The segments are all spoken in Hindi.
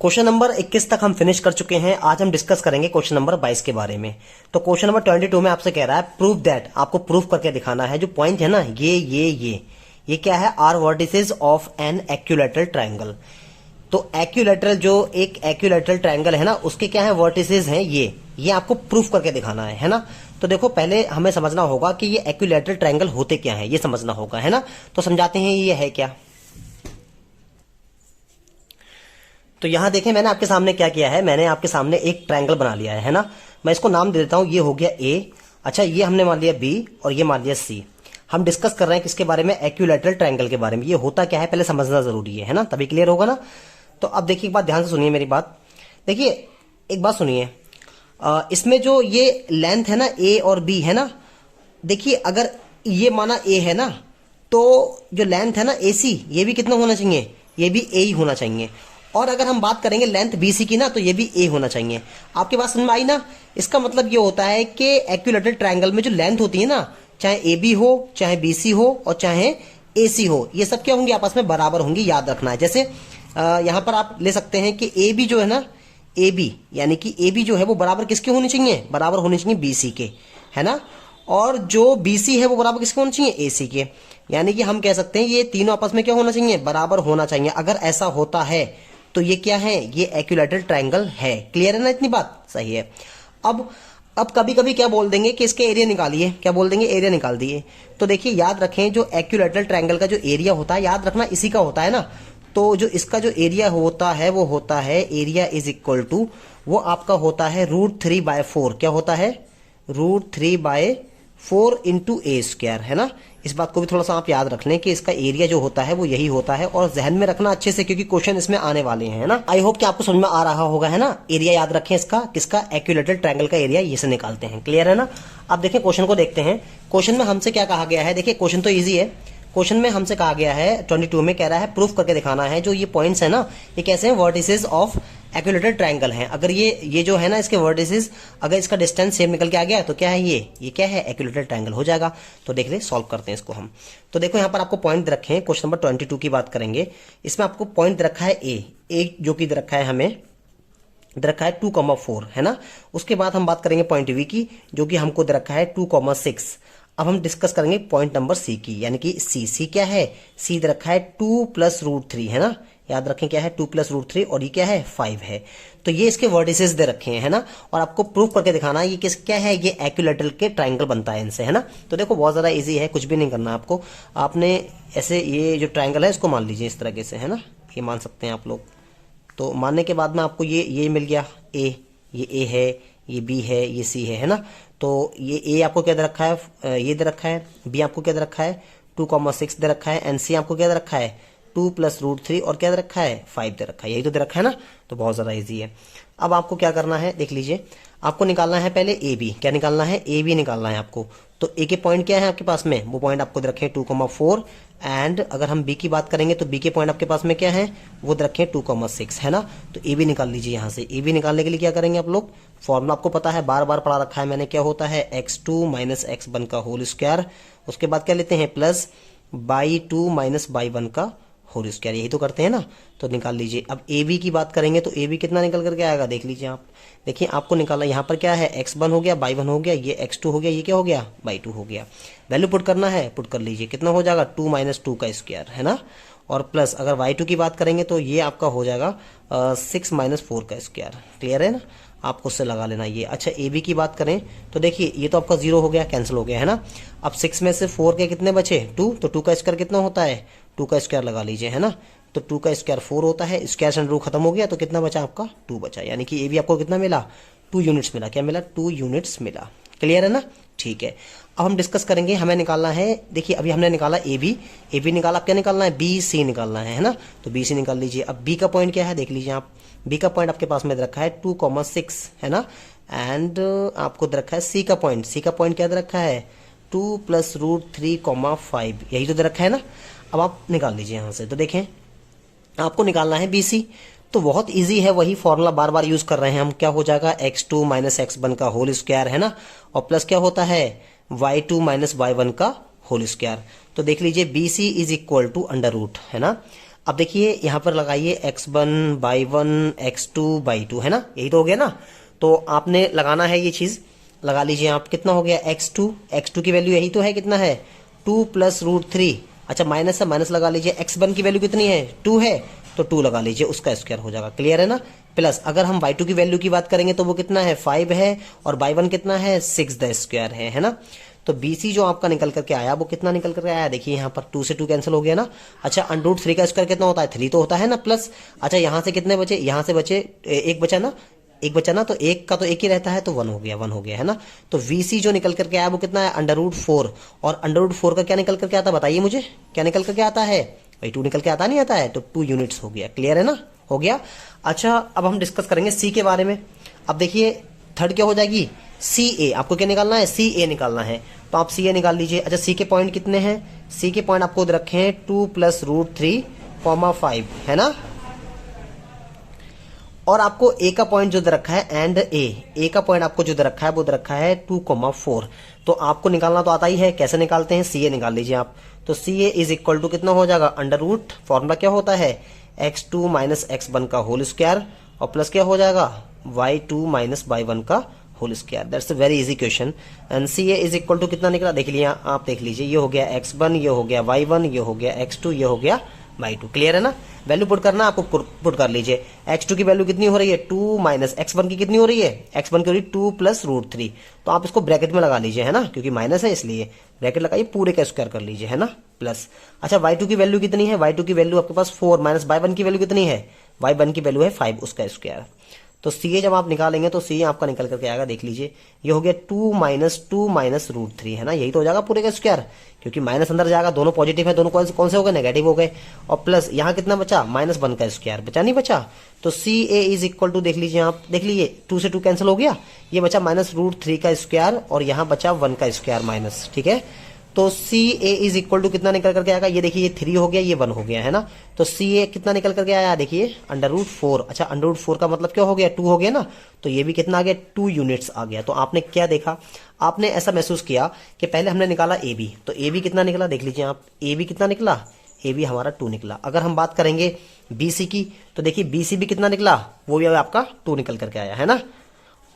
क्वेश्चन नंबर 21 तक हम फिनिश कर चुके हैं। आज हम डिस्कस करेंगे क्वेश्चन नंबर 22 के बारे में। तो क्वेश्चन नंबर 22 में आपसे कह रहा है प्रूव दैट, आपको प्रूफ करके दिखाना है। जो पॉइंट है ना ये क्या है, are vertices of an equilateral triangle. तो एक्यूलेटरल, जो एक एक्यूलेटरल ट्रायंगल है ना, उसके क्या है, वर्टिसेस हैं ये आपको प्रूफ करके दिखाना है ना। तो देखो पहले हमें समझना होगा कि ये एक्यूलेटरल ट्रायंगल होते क्या है, ये समझना होगा, है ना। तो समझाते हैं ये है क्या। तो यहां देखें, मैंने आपके सामने क्या किया है, मैंने आपके सामने एक ट्रायंगल बना लिया है ना। मैं इसको नाम दे देता हूं, ये हो गया ए, अच्छा ये हमने मान लिया बी और ये मान लिया सी। हम डिस्कस कर रहे हैं किसके बारे में, एक्यूलेटरल ट्रायंगल के बारे में। ये होता क्या है पहले समझना जरूरी है ना, तभी क्लियर होगा ना। तो अब देखिए एक बात ध्यान से सुनिए मेरी बात। देखिए एक बात सुनिए, इसमें जो ये लेंथ है ना ए और बी है ना, देखिए अगर ये माना ए है ना, तो जो लेंथ है ना ए सी, ये भी कितना होना चाहिए, ये भी ए ही होना चाहिए। और अगर हम बात करेंगे लेंथ बी सी की ना, तो ये भी ए होना चाहिए। आपके पास समझ में आई ना। इसका मतलब ये होता है कि एक्यूलेटरल ट्रायंगल में जो लेंथ होती है ना, चाहे ए बी हो, चाहे बी सी हो और चाहे ए सी हो, ये सब क्या होंगी, आपस में बराबर होंगी, याद रखना है। जैसे यहां पर आप ले सकते हैं कि ए बी जो है ना, ए बी यानी कि ए बी जो है वो बराबर किसके होने चाहिए, बराबर होने चाहिए बी सी के, है ना। और जो बी सी है वो बराबर किसके होने चाहिए, ए सी के। यानी कि हम कह सकते हैं ये तीनों आपस में क्या होना चाहिए, बराबर होना चाहिए। अगर ऐसा होता है तो ये क्या है, ये एक्यूलेटरल ट्रायंगल है। क्लियर है ना, इतनी बात सही है। अब कभी कभी क्या बोल देंगे कि इसके एरिया निकालिए, क्या बोल देंगे, एरिया निकाल दिए। तो देखिए याद रखें, जो एक्यूलेटरल ट्रायंगल का जो एरिया होता है, याद रखना इसी का होता है ना। तो जो इसका जो एरिया होता है वो होता है, एरिया इज इक्वल टू, वो आपका होता है √3/4। क्या होता है, √3/4 इंटू ए स्क्वायर, है ना। इस बात को भी थोड़ा सा आप याद रख लें कि इसका एरिया जो होता है वो यही होता है, और जहन में रखना अच्छे से, क्योंकि क्वेश्चन इसमें आने वाले हैं ना। आई होप कि आपको समझ में आ रहा होगा, है ना। एरिया याद रखें इसका, किसका, एक्यूलेटरल ट्रायंगल का एरिया, ये से निकालते हैं। क्लियर है ना। अब देखें क्वेश्चन को देखते हैं। क्वेश्चन में हमसे क्या कहा गया है, देखिए क्वेश्चन तो ईजी है। क्वेश्चन में हमसे कहा गया है 22 में, कह रहा है प्रूफ करके दिखाना है। जो ये पॉइंट्स है ना, ये कैसे हैं, वर्टिसेस ऑफ एक्यूलेटरल ट्रायंगल हैं। अगर ये जो है ना, इसके वर्टिसेस, अगर इसका डिस्टेंस सेम निकल के आ गया तो क्या है, ये क्या है, एक्यूलेटरल ट्रायंगल हो जाएगा। तो देख ले, सॉल्व करते हैं इसको हम। तो देखो यहाँ पर आपको पॉइंट दे रखे हैं, क्वेश्चन नंबर 22 की बात करेंगे। इसमें आपको पॉइंट दे रखा है ए जो कि दे रखा है हमें, दे रखा है 2,4, है ना। उसके बाद हम बात करेंगे पॉइंट बी की, जो कि हमको दे रखा है 2,6। अब हम डिस्कस करेंगे पॉइंट नंबर सी की, यानी कि सी क्या है, सी दे रखा है 2 + √3, है ना। याद रखें क्या है, 2 + √3, और ये क्या है, 5 है। तो ये इसके वर्टिसेस दे रखे हैं, है ना। और आपको प्रूफ करके दिखाना है ये क्या है, ये एक्यूलेटरल के ट्रायंगल बनता है इनसे, है ना। तो देखो बहुत ज्यादा इजी है, कुछ भी नहीं करना आपको। आपने ऐसे ये जो ट्रायंगल है इसको मान लीजिए इस तरीके से, है ना, ये मान सकते हैं आप लोग। तो मानने के बाद में आपको ये मिल गया, ये ए है, ये बी है, ये सी है ना। तो ये ए आपको क्या दे रखा है, ये दे रखा है, बी आपको क्या दे रखा है, 2,6 दे रखा है, एंड सी आपको क्या दे रखा है, 2 + √3, और क्या दे रखा है, 5 दे रखा है। यही तो दे रखा है ना। तो बहुत ज्यादा इजी है। अब आपको क्या करना है, देख लीजिए, आपको निकालना है पहले ए बी। क्या निकालना है, ए बी निकालना है आपको। तो ए के पॉइंट क्या है आपके पास में, वो पॉइंट आपको दे रखे हैं 2,4, एंड अगर हम बी की बात करेंगे तो बी के पॉइंट आपके पास में क्या है, वो दे रखे हैं 2,6, है ना। तो ए बी निकाल लीजिए यहाँ से। ए बी निकालने के लिए क्या करेंगे आप लोग, फॉर्मूला आपको पता है, बार बार पढ़ा रखा है मैंने, क्या होता है, x2 - x1 का होल स्क्वायर। उसके बाद क्या लेते हैं, प्लस y2 - y1 का होल स्क्वायर, यही तो करते हैं ना। तो निकाल लीजिए। अब ए बी की बात करेंगे तो ए बी कितना निकल करके आएगा, देख लीजिए आप। देखिए आपको निकाला, यहाँ पर क्या है, x1 हो गया, y1 हो गया, ये x2 हो गया, ये क्या हो गया, y2 हो गया। वैल्यू पुट करना है, पुट कर लीजिए, कितना हो जाएगा, 2 - 2 का स्क्वायर, है ना। और प्लस अगर y2 की बात करेंगे तो ये आपका हो जाएगा 6 - 4 का स्क्वायर। क्लियर है ना, आपको उससे लगा लेना ये। अच्छा ए बी की बात करें तो देखिए ये तो आपका 0 हो गया, कैंसिल हो गया, है ना। अब 6 में से 4 के कितने बचे, 2, तो 2 का स्क्वायर कितना होता है, 2 का स्क्वायर लगा लीजिए, है ना। तो 2 का स्क्वायर 4 होता है, स्क्वायर से √ खत्म हो गया, तो कितना बचा आपका, 2 बचा। यानी कि ए बी आपको कितना मिला, 2 यूनिट्स मिला। क्या मिला, 2 यूनिट्स मिला। क्लियर है ना, ठीक है। अब हम डिस्कस करेंगे, हमें निकालना है, देखिए अभी हमने निकाला ए बी निकाला, अब क्या निकालना है, बी सी निकालना है ना। तो बी सी निकाल लीजिए। अब बी का पॉइंट क्या है, देख लीजिए आप, बी का पॉइंट आपके पास में रखा है 2,6, है ना। एंड आपको दे रखा है सी का पॉइंट क्या दे रखा है, 2 + √3,5, यही तो दे रखा है ना। अब आप निकाल लीजिए यहाँ से। तो देखें आपको निकालना है बी सी, तो बहुत इजी है, वही फॉर्मूला बार बार यूज कर रहे हैं हम। क्या हो जाएगा, x2 - x1 का होल स्क्वायर, है ना, और प्लस क्या होता है, y2 - y1 का होल स्क्वायर। तो देख लीजिए B C is equal to √, है ना। अब देखिए यहाँ पर लगाइए x1/1 x2/2 है ना, यही तो हो गया ना। तो आपने लगाना है ये चीज, लगा लीजिए आप। कितना हो गया x2 की वैल्यू यही तो है, कितना है 2 + √3। अच्छा माइनस है, माइनस लगा लीजिए। x1 की वैल्यू कितनी है 2 है, तो 2 लगा लीजिए, उसका स्क्वायर हो जाएगा। क्लियर है ना। प्लस अगर हम y2 की वैल्यू की बात करेंगे तो वो कितना है 5 है, और y1 कितना है 6 द स्क्वायर है ना। तो BC जो आपका निकल करके आया वो कितना निकल करके आया, देखिए यहाँ पर 2 से 2 कैंसिल हो गया ना। अच्छा √3 का स्क्वायर कितना होता है 3 तो होता है ना, प्लस अच्छा यहाँ से कितने बचे, यहाँ से बचे एक बचा ना, एक बचा ना, तो एक का तो एक ही रहता है, तो 1 हो गया है ना। तो VC जो निकल करके आया वो कितना है √4, और √4 का क्या निकल करके आता है बताइए मुझे, क्या निकल करके आता है भाई 2 निकल के आता नहीं आता है, तो 2 यूनिट्स हो गया। क्लियर है ना, हो गया। अच्छा अब हम डिस्कस करेंगे C के बारे में। अब देखिए थर्ड क्या हो जाएगी CA, आपको क्या निकालना है CA निकालना है, तो आप CA निकाल लीजिए। अच्छा C के पॉइंट कितने हैं, C के पॉइंट आपको रखे हैं 2 + √3, 5 है ना। और आपको A का पॉइंट जो दे रखा है एंड A का पॉइंट आपको जो दे रखा है वो दे रखा है 2,4। तो आपको निकालना तो आता ही है, कैसे निकालते हैं CA निकाल लीजिए आप। तो CA = कितना हो जाएगा √, फॉर्मूला क्या होता है x2 - x1 का होल स्क्वायर, और प्लस क्या हो जाएगा y2 - y1 का whole square. That's a very easy question. And CA = कितना निकला देख लिया आप, देख लीजिए ये हो गया x1, ये हो गया y1, ये हो गया x2, ये हो गया y2। क्लियर है ना। वैल्यू पुट करना आपको, पुट कर लीजिए। x2 की वैल्यू कितनी हो रही है 2 - x1 की कितनी हो रही है, x1 की हो रही है 2 + √3। तो आप इसको ब्रैकेट में लगा लीजिए है ना, क्योंकि माइनस है इसलिए ब्रैकेट लगाइए, पूरे का स्क्वायर कर लीजिए है ना, प्लस। अच्छा y2 की वैल्यू कितनी है, y2 की वैल्यू आपके पास 4 - y1 की वैल्यू कितनी है, y1 की वैल्यू है 5, उसका स्क्वायर। तो CA जब आप निकालेंगे तो CA आपका निकल करके आएगा, देख लीजिए ये हो गया 2 - √3 है ना, यही तो हो जाएगा पूरे का स्क्वायर, क्योंकि माइनस अंदर जाएगा, दोनों पॉजिटिव है, दोनों कौन से हो गए नेगेटिव हो गए। और प्लस यहाँ कितना बचा -1 का स्क्वायर बचा, नहीं बचा। तो CA = देख लीजिए आप, देख लीजिए 2 से 2 कैंसिल हो गया, ये बचा -√3 का स्क्वायर, और यहाँ बचा 1 का स्क्वायर माइनस, ठीक है। तो CA = कितना निकल करके आएगा, ये देखिए ये 3 हो गया, ये 1 हो गया है ना। तो CA कितना निकल करके आया देखिए √4। अच्छा √4 का मतलब क्या हो गया 2 हो गया ना, तो ये भी कितना आ गया 2 यूनिट्स आ गया। तो आपने क्या देखा, आपने ऐसा महसूस किया कि पहले हमने निकाला AB, तो AB कितना निकला देख लीजिए आप, AB कितना निकला, AB हमारा 2 निकला। अगर हम बात करेंगे BC की, तो देखिए BC भी कितना निकला, वो भी आपका 2 निकल करके आया है ना।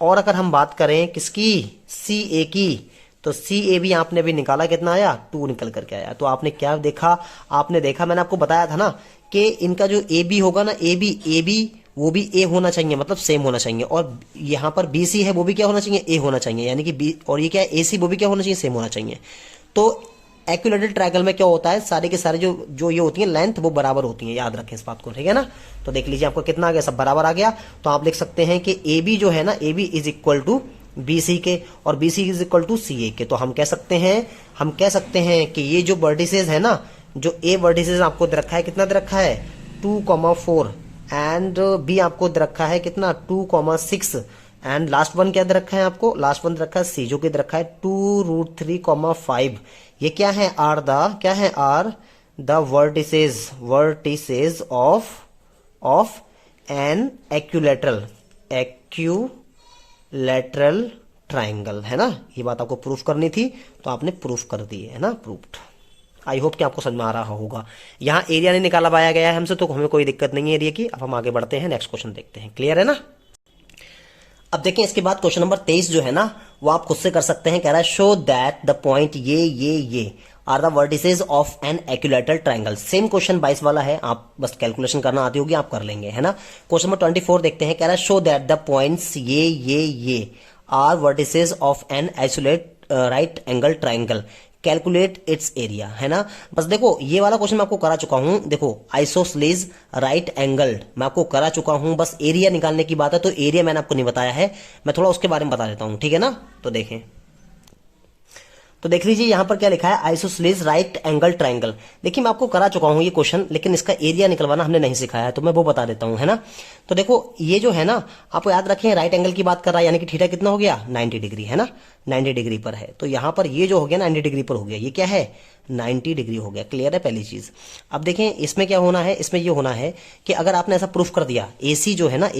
और अगर हम बात करें किसकी CA की, तो CA भी आपने भी निकाला, कितना आया 2 निकल करके आया। तो आपने क्या देखा, आपने देखा मैंने आपको बताया था ना कि इनका जो AB होगा ना, AB वो भी A होना चाहिए, मतलब सेम होना चाहिए। और यहाँ पर BC है वो भी क्या होना चाहिए A होना चाहिए, यानी कि B, और ये क्या है AC वो भी क्या होना चाहिए सेम होना चाहिए। तो एक्यूलेटरल ट्रायंगल में क्या होता है, सारे के सारे जो ये होती है लेंथ वो बराबर होती है, याद रखें इस बात को, ठीक है ना। तो देख लीजिए आपको कितना आ गया, सब बराबर आ गया। तो आप लिख सकते हैं कि AB जो है ना, AB = BC के, और BC = CA के। तो हम कह सकते हैं कि ये जो वर्टिसेस है ना, जो A वर्टिसेस आपको दे रखा है, कितना दे रखा है 2,4, एंड B आपको दे रखा है कितना 2,6, एंड लास्ट वन क्या दे रखा है आपको, लास्ट वन दे रखा है C, जो कि दे रखा है 2√3,5। ये क्या है are the vertices of an equilateral triangle, है ना। ये बात आपको प्रूफ करनी थी, तो आपने प्रूफ कर दी है ना, प्रूफ्ड। आई होप कि आपको समझ में आ रहा होगा। यहाँ एरिया नहीं निकाला पाया गया है हमसे, तो हमें कोई दिक्कत नहीं है एरिया की। अब हम आगे बढ़ते हैं, नेक्स्ट क्वेश्चन देखते हैं। क्लियर है ना। अब देखें इसके बाद क्वेश्चन नंबर 23 जो है ना, वो आप खुद से कर सकते हैं। कह रहा है शो दैट द पॉइंट ये are the vertices of an equilateral triangle. Same question 22 वाला है, आप बस कैलकुलेशन करना आती होगी, आप कर लेंगे, है ना। क्वेश्चन नंबर 24 देखते हैं। कह रहा है शो दैट द पॉइंट्स ये are vertices of an isosceles right angle triangle, calculate its area, है ना। बस देखो ये वाला क्वेश्चन मैं आपको करा चुका हूं, देखो आइसोसलीज राइट एंगल्ड मैं आपको करा चुका हूं, बस एरिया निकालने की बात है, तो एरिया मैंने आपको नहीं बताया है, मैं थोड़ा उसके बारे में बता देता हूं, ठीक है ना। तो देखें, तो देख लीजिए यहां पर क्या लिखा है, आइसोसलीज राइट एंगल ट्राइंगल। देखिए मैं आपको करा चुका हूं ये क्वेश्चन, लेकिन इसका एरिया निकलवाना हमने नहीं सिखाया है, तो मैं वो बता देता हूं, है ना। तो देखो ये जो है ना, आपको याद रखें राइट एंगल की बात कर रहा है, यानी कि थीटा कितना हो गया 90 डिग्री, है ना, 90 डिग्री पर है। तो यहां पर ये जो हो गया 90 डिग्री पर हो गया, ये क्या है 90 डिग्री हो गया। क्लियर है पहली चीज। अब देखें इसमें क्या होना है, इसमें ये होना है कि अगर आपने ऐसा प्रूफ कर दिया, AC जो है ना,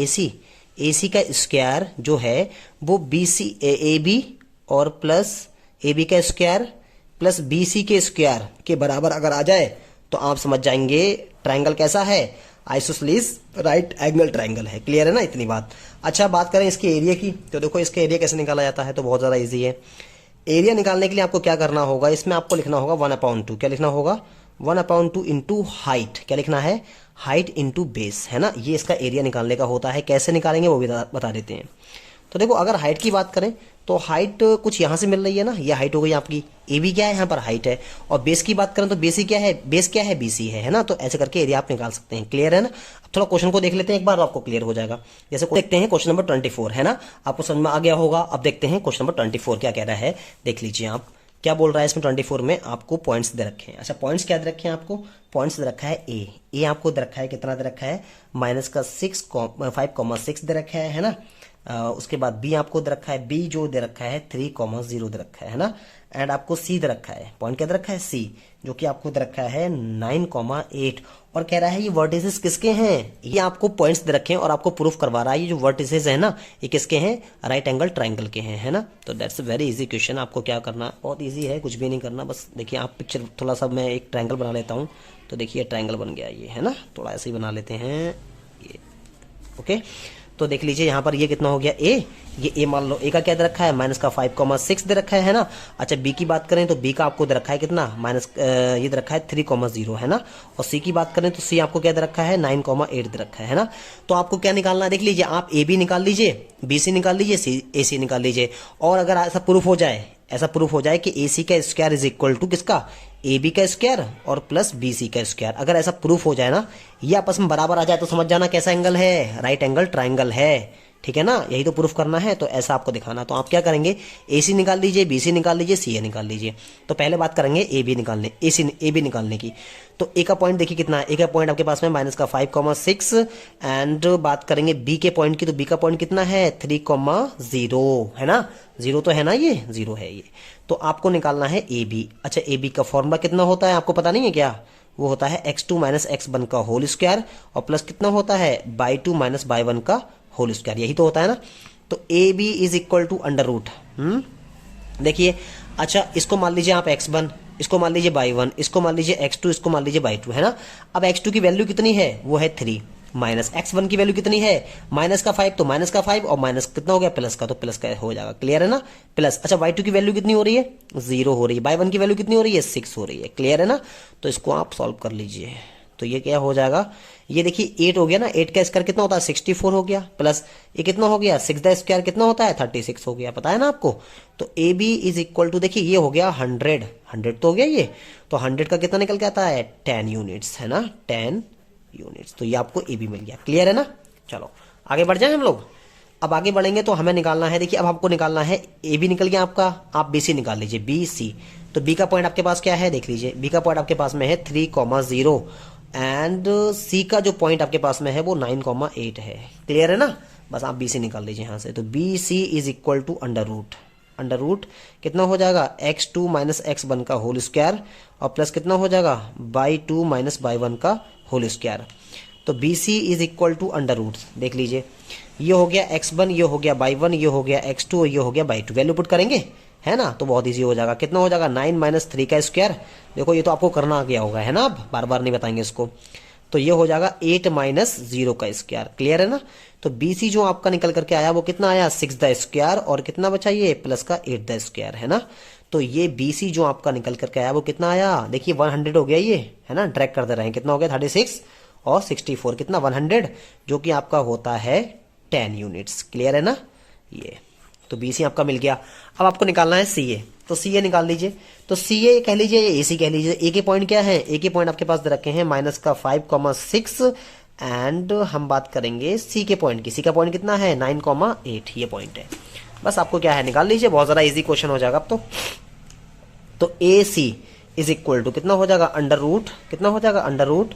AC का स्क्वायर जो है वो AB और प्लस AB का स्क्वायर प्लस BC के स्क्वायर के बराबर अगर आ जाए, तो आप समझ जाएंगे ट्रायंगल कैसा है, आइसोसेलेस राइट एंगल ट्रायंगल है। क्लियर है ना इतनी बात। अच्छा बात करें इसके एरिया की, तो देखो इसके एरिया कैसे निकाला जाता है, तो बहुत ज़्यादा ईजी है। एरिया निकालने के लिए आपको क्या करना होगा, इसमें आपको लिखना होगा 1/2। क्या लिखना होगा, 1/2 इंटू हाइट। क्या लिखना है, हाइट इंटू बेस, है ना। ये इसका एरिया निकालने का होता है। कैसे निकालेंगे वो भी बता देते हैं। तो देखो अगर हाइट की बात करें तो हाइट कुछ यहाँ से मिल रही है ना, ये हाइट हो गई आपकी, ए बी क्या है यहाँ पर हाइट है। और बेस की बात करें तो बेसी क्या है, बेस क्या है, बीसी है ना। तो ऐसे करके एरिया आप निकाल सकते हैं। क्लियर है ना। अब थोड़ा क्वेश्चन को देख लेते हैं एक बार, तो आपको क्लियर हो जाएगा। जैसे देखते हैं क्वेश्चन नंबर 24 है ना, आपको समझ में आ गया होगा। अब देखते हैं क्वेश्चन नंबर 24 क्या कह रहा है, देख लीजिए आप क्या बोल रहा है। इसमें 24 में आपको पॉइंट्स दे रखे हैं। अच्छा पॉइंट्स क्या दे रखे हैं आपको, पॉइंट्स दे रखा है ए आपको दे रखा है, कितना दे रखा है, -5,6 दे रखा है ना। उसके बाद बी आपको दे रखा है, बी जो दे रखा है 3,0 दे रखा है ना। एंड आपको सी दे रखा है, पॉइंट क्या दे रखा है, सी, जो कि आपको दे रखा है 9,8। और कह रहा है ये वर्टिसेस किसके हैं, ये आपको पॉइंट्स दे रखे हैं और आपको प्रूफ करवा रहा है ये जो वर्टिसेस है ना ये किसके हैं, राइट एंगल ट्रायंगल के हैं, है ना। तो that's a very easy question. आपको क्या करना, बहुत इजी है, कुछ भी नहीं करना। बस देखिए आप पिक्चर थोड़ा सा, मैं एक ट्रायंगल बना लेता हूँ। तो देखिए ट्रायंगल बन गया ये, है ना। थोड़ा ऐसे ही बना लेते हैं ये, ओके। तो देख लीजिए यहाँ पर ये कितना हो गया, ये ए मान लो, ए का क्या दे रखा है, -5,6 दे रखा है ना। अच्छा बी की बात करें तो बी का आपको दे रखा है कितना, ये दे रखा है 3,0 है ना। और सी की बात करें तो सी आपको क्या दे रखा है, 9,8 दे रखा है ना। तो आपको क्या निकालना है, देख लीजिए आप ए बी निकाल लीजिए, बी सी निकाल लीजिए, ए सी निकाल लीजिए। और अगर ऐसा प्रूफ हो जाए, कि ए सी का स्क्वायर इज इक्वल टू किसका, ए बी का स्क्वायर और प्लस बी सी का स्क्वायर, अगर ऐसा प्रूफ हो जाए ना, ये आपस में बराबर आ जाए, तो समझ जाना कैसा एंगल है, राइट एंगल ट्रायंगल है। ठीक है ना, यही तो प्रूफ करना है। तो ऐसा आपको दिखाना। तो आप क्या करेंगे, ए सी निकाल लीजिए, बी सी निकाल लीजिए, सी ए निकाल लीजिए। तो पहले बात करेंगे ए बी निकालने की। तो ए का पॉइंट देखिए कितना है, ए का पॉइंट आपके पास में -5,6। एंड बात करेंगे बी के पॉइंट की, तो बी का पॉइंट कितना है, 3,0 है ना। 0 तो है ना, ये 0 है ये। तो आपको निकालना है ए बी। अच्छा ए बी का फॉर्मूला कितना होता है आपको पता नहीं है क्या, वो होता है x2 - x1 का होल स्क्वायर और प्लस कितना होता है, by2 - by1 का होल स्क्वायर, यही तो होता है ना। तो A B is equal to under root, देखिए। अच्छा इसको मान लीजिए आप x1, इसको मान लीजिए by1, इसको मान लीजिए x2, इसको मान लीजिए by2, है ना। अब x2 की वैल्यू कितनी है, वो है 3, माइनस x1 की वैल्यू कितनी है, -5, तो -5 और माइनस कितना हो गया, प्लस का, तो प्लस का हो जाएगा। क्लियर है ना, प्लस। अच्छा y2 की वैल्यू कितनी हो रही है, 0 हो रही है। by1 की वैल्यू कितनी हो रही है, 6 हो रही है। क्लियर है ना। तो इसको आप सॉल्व कर लीजिए। तो ये क्या हो जाएगा, ये देखिए 8 हो गया ना, 8 का स्क्वायर कितना होता है, 64 हो गया, प्लस ये कितना हो गया, 6 का स्क्वायर कितना होता है, 36 हो गया, पता है ना आपको। तो A B is equal to, देखिए ये हो गया 100 तो हो गया ये। तो 100 का कितना निकल के आता है, 10 यूनिट्स, है ना, 10 यूनिट्स। तो ये आपको ए बी मिल गया। क्लियर है ना। चलो आगे बढ़ जाए हम लोग। अब आगे बढ़ेंगे तो हमें निकालना है, देखिए अब आपको निकालना है, ए बी निकल गया आपका, आप बी सी निकाल लीजिए, बी सी। तो बी का पॉइंट आपके पास क्या है, देख लीजिए, बी का पॉइंट आपके पास में है 3,0 एंड सी का जो पॉइंट आपके पास में है वो 9,8 है। क्लियर है ना। बस आप बी सी निकाल लीजिए यहाँ से। तो B C is equal to under root कितना हो जाएगा, x2 - x1 का होल स्क्वायर और प्लस कितना हो जाएगा, by2 - by1 का होल स्क्वायर। तो B C is equal to under root, देख लीजिए ये हो गया x1, ये हो गया by1, ये हो गया x2 और ये हो गया by2। वैल्यू पुट करेंगे, है ना। तो बहुत इजी हो जाएगा, कितना हो जाएगा, 9 - 3 का स्क्वायर। देखो ये तो आपको करना आ गया होगा, है ना, अब बार बार नहीं बताएंगे इसको। तो ये हो जाएगा 8 - 0 का स्क्वायर। क्लियर है ना। तो BC जो आपका निकल करके आया वो कितना आया, 6 द स्क्वायर और कितना बचा ये, प्लस का 8 द स्क्वायर, है ना। तो ये BC जो आपका निकल करके आया वो कितना आया, देखिए 100 हो गया ये, है ना, ट्रैक करते रहे, कितना हो गया 36 और 64 कितना 100, जो कि आपका होता है 10 यूनिट्स। क्लियर है ना ये। तो BC आपका मिल गया। अब आपको निकालना है CA। तो CA निकाल लीजिए। तो CA कह लीजिए या AC कह लीजिए। A के पॉइंट क्या है, A के पॉइंट आपके पास दे रखे हैं -5,6 एंड हम बात करेंगे C के पॉइंट की। C का पॉइंट कितना है, 9,8 ये पॉइंट है। बस आपको क्या है निकाल लीजिए, बहुत ज़्यादा इजी क्वेश्चन हो जाएगा अब तो AC इज इक्वल टू कितना हो जाएगा, अंडर रूट कितना हो जाएगा, अंडर रूट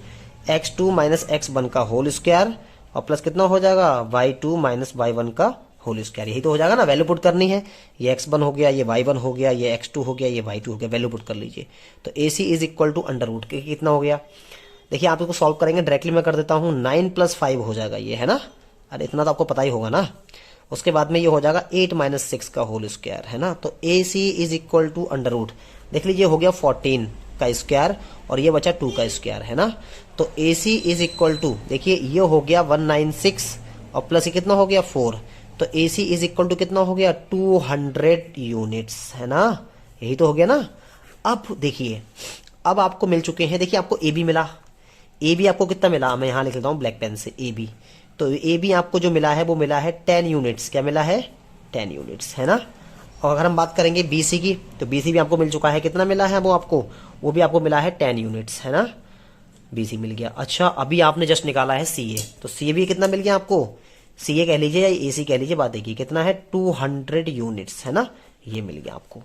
x2 - x1 का होल स्क्वायर और प्लस कितना हो जाएगा, y2 - y1 का होल स्क्वायर। यही तो हो जाएगा ना, वैल्यू पुट करनी है। ये x1 हो गया, ये y1 हो गया, ये x2 हो गया, ये y2 हो गया, वैल्यू पुट कर लीजिए। तो AC is equal to under root कितना हो गया, देखिए आप इसको सॉल्व करेंगे, डायरेक्टली मैं कर देता हूँ, 9 + 5 हो जाएगा ये, है ना। अरे इतना तो आपको पता ही होगा ना। उसके बाद में ये हो जाएगा 8 - 6 का होल स्क्वायर, है ना। तो AC is equal to under root, देख लीजिए हो गया 14, का स्क्वायर और ये बचा 2 का स्क्वायर, है ना। तो AC इज इक्वल टू, देखिए ये हो गया 196 और प्लस ये कितना हो गया 4, तो AC इज इक्वल टू कितना हो गया 200 यूनिट्स, है ना। यही तो हो गया ना। अब देखिए, अब आपको मिल चुके हैं, देखिए आपको AB मिला, AB आपको कितना मिला, मैं यहाँ लिख लेता हूँ ब्लैक पेन से AB। तो AB आपको जो मिला है वो मिला है 10 यूनिट्स, क्या मिला है 10 यूनिट्स, है ना। और अगर हम बात करेंगे BC की, तो BC भी आपको मिल चुका है, कितना मिला है वो आपको, वो भी आपको मिला है 10 यूनिट्स, है ना। BC मिल गया। अच्छा अभी आपने जस्ट निकाला है CA, तो CA भी कितना मिल गया आपको, CA कह लीजिए या AC कह लीजिए, बात देखिए कितना है 200 यूनिट्स, है ना, ये मिल गया आपको।